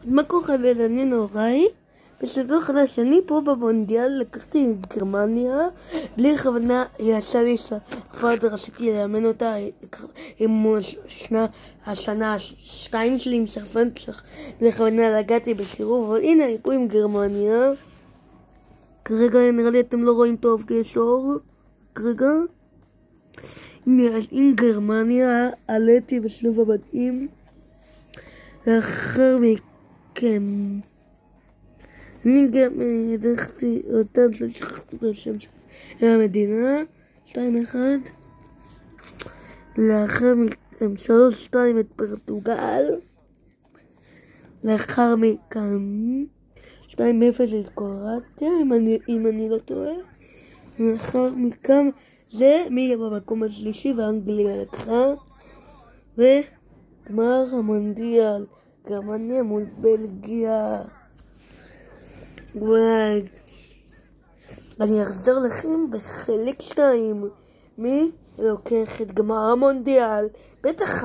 מה קורה אני נוראי? בסדר חדש, אני פה במונדיאל לקחתי את גרמניה בלי כוונה, יצא לי כבר רציתי לאמן אותה עם השנה השתיים שלי עם צרפת, בלי כוונה לגעתי בשירוב, אבל הנה אני פה עם גרמניה. כרגע נראה לי אתם לא רואים טוב כי יש אור כרגע. הנה, אז עם גרמניה עליתי בשלב הבתים. לאחר מכן אני גם הדרכתי אותם ששכחתי בשם של המדינה 2-1. לאחר מכן 3-2 את פורטוגל. לאחר מכן 2-0 את קרואטיה אם אני לא טועה. לאחר מכן זה מי במקום השלישי ואנגליה לקחה. וגמר המונדיאל גרמניה מול בלגיה. וואי, אני אחזור לכם בחלק 2 מי לוקח את גמר המונדיאל. בטח.